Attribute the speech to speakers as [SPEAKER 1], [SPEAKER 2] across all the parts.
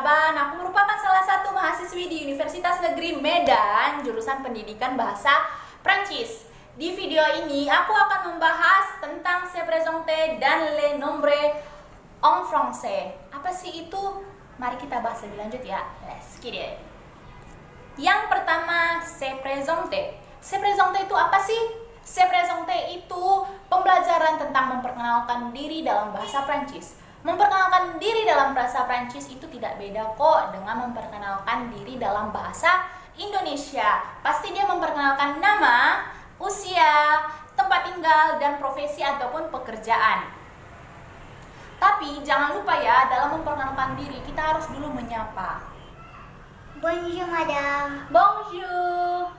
[SPEAKER 1] Syaban. Aku merupakan salah satu mahasiswi di Universitas Negeri Medan, jurusan Pendidikan Bahasa Prancis. Di video ini aku akan membahas tentang se présenter dan les nombres en français. Apa sih itu? Mari kita bahas lebih lanjut ya. Let's get it. Yang pertama, se présenter. Se présenter itu apa sih? Se présenter itu pembelajaran tentang memperkenalkan diri dalam bahasa Prancis. Memperkenalkan diri dalam bahasa Prancis itu tidak beda kok dengan memperkenalkan diri dalam bahasa Indonesia. Pasti dia memperkenalkan nama, usia, tempat tinggal, dan profesi ataupun pekerjaan. Tapi jangan lupa ya, dalam memperkenalkan diri kita harus dulu menyapa.
[SPEAKER 2] Bonjour madame.
[SPEAKER 1] Bonjour.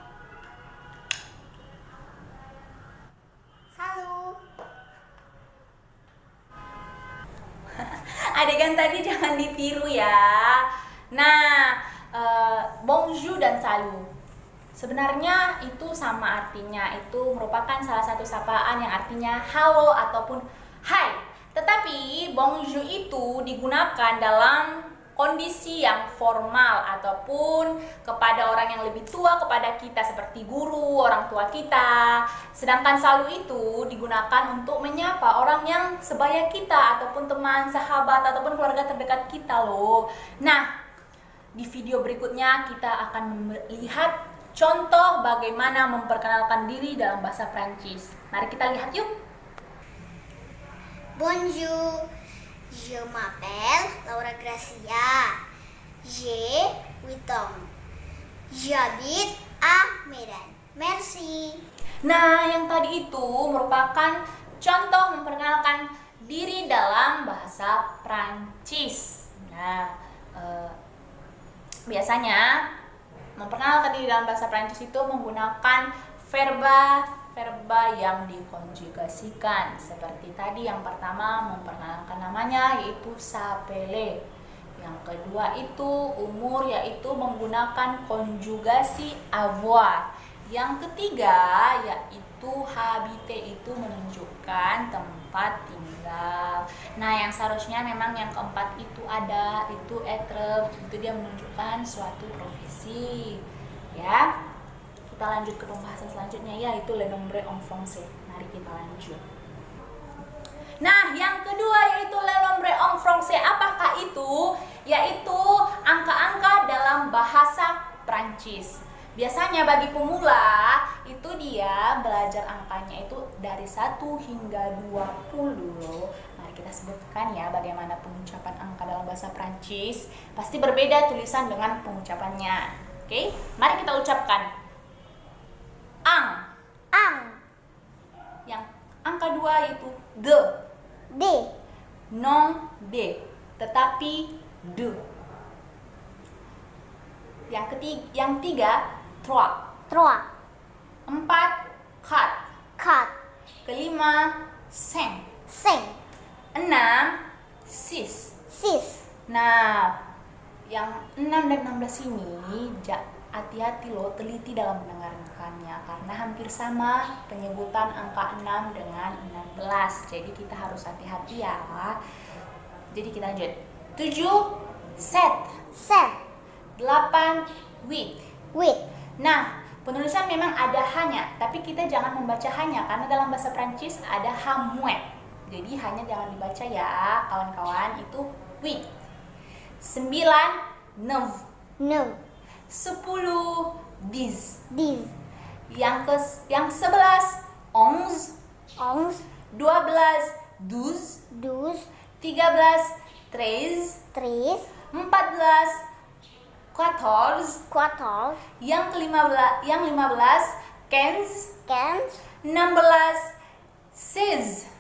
[SPEAKER 2] Salut.
[SPEAKER 1] Adegan tadi jangan ditiru ya. Nah, bonjour dan salut sebenarnya itu sama artinya. Itu merupakan salah satu sapaan yang artinya halo ataupun hai. Tetapi bonjour itu digunakan dalam kondisi yang formal ataupun kepada orang yang lebih tua kepada kita seperti guru, orang tua kita. Sedangkan salut itu digunakan untuk menyapa orang yang sebaya kita ataupun teman, sahabat ataupun keluarga terdekat kita loh. Nah, di video berikutnya kita akan melihat contoh bagaimana memperkenalkan diri dalam bahasa Prancis. Mari kita lihat yuk.
[SPEAKER 2] Bonjour. Je m'appelle Laura Gracia. J'ai 8 ans. J'habite à Medan. Merci.
[SPEAKER 1] Nah, yang tadi itu merupakan contoh memperkenalkan diri dalam bahasa Prancis. Nah, biasanya memperkenalkan diri dalam bahasa Prancis itu menggunakan verba yang dikonjugasikan. Seperti tadi yang pertama memperkenalkan namanya yaitu s'appeler. Yang kedua itu umur yaitu menggunakan konjugasi avoir. Yang ketiga yaitu habiter itu menunjukkan tempat tinggal. Nah, yang seharusnya memang yang keempat itu ada, itu être, itu dia menunjukkan suatu profesi. Ya. Kita lanjut ke pembahasan selanjutnya yaitu les nombres en français. Mari kita lanjut. Nah, yang kedua yaitu les nombres en français. Apakah itu? Yaitu angka-angka dalam bahasa Prancis. Biasanya bagi pemula itu dia belajar angkanya itu dari 1 hingga 20. Mari kita sebutkan ya bagaimana pengucapan angka dalam bahasa Prancis. Pasti berbeda tulisan dengan pengucapannya. Oke? Mari kita ucapkan. Ang. Yang angka 2 yaitu de. Non de, tetapi de. Yang tiga trois. 4 quatre. Kelima cinq. 6 six. Nah, yang 6 dan 16 ini hati-hati loh, teliti dalam mendengarkannya karena hampir sama penyebutan angka 6 dengan 16. Jadi kita harus hati-hati ya. Jadi kita lanjut. 7 sept. 8 huit. Nah, penulisan memang ada hanya, tapi kita jangan membaca hanya karena dalam bahasa Prancis ada hamouet. Jadi hanya jangan dibaca ya, kawan-kawan. Itu huit. 9 neuf. 10 dix. Yang 11 onze. 12 douze. 13 treize. 14 quatorze. Yang 15 quinze. 16 seize.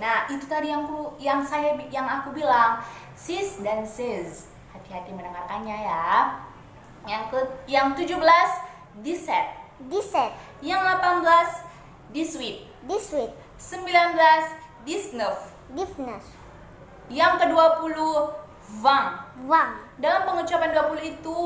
[SPEAKER 1] Nah, itu tadi yang aku bilang, six dan seize. Hati-hati mendengarkannya ya. Yang 17 dix-sept. Yang 18 dix-huit. 19 dix-neuf. Yang ke-20 vingt. Dalam pengucapan 20 itu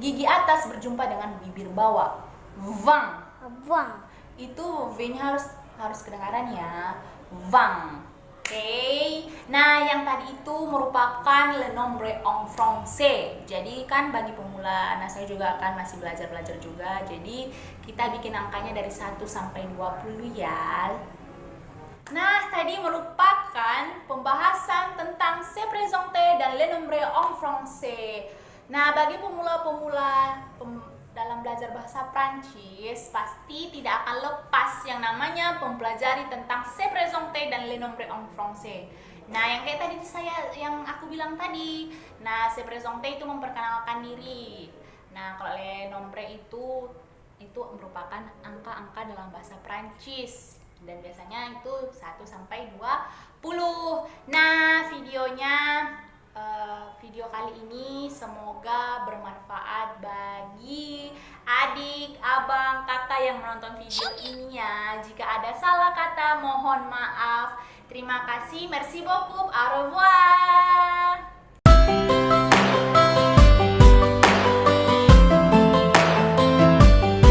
[SPEAKER 1] gigi atas berjumpa dengan bibir bawah. Vingt. Itu V-nya harus kedengaran ya. Vingt. Oke, nah yang tadi itu merupakan le nombre en français. Jadi kan bagi pemula, nah saya juga akan masih belajar-belajar juga. Jadi kita bikin angkanya dari 1 sampai 20 ya. Nah, tadi merupakan pembahasan tentang se présenter dan le nombre en français. Nah, bagi pemula-pemula dalam belajar bahasa Prancis pasti tidak akan lepas yang namanya mempelajari tentang se présenter dan le nombre en français. Nah, yang kayak tadi yang aku bilang tadi. Nah, se présenter itu memperkenalkan diri. Nah, kalau le nombre itu merupakan angka-angka dalam bahasa Prancis dan biasanya itu 1 sampai 20. Nah, video kali ini semoga bermanfaat bagi adik, abang, kakak yang menonton video ini ya. Jika ada salah kata mohon maaf. Terima kasih, merci beaucoup, au revoir.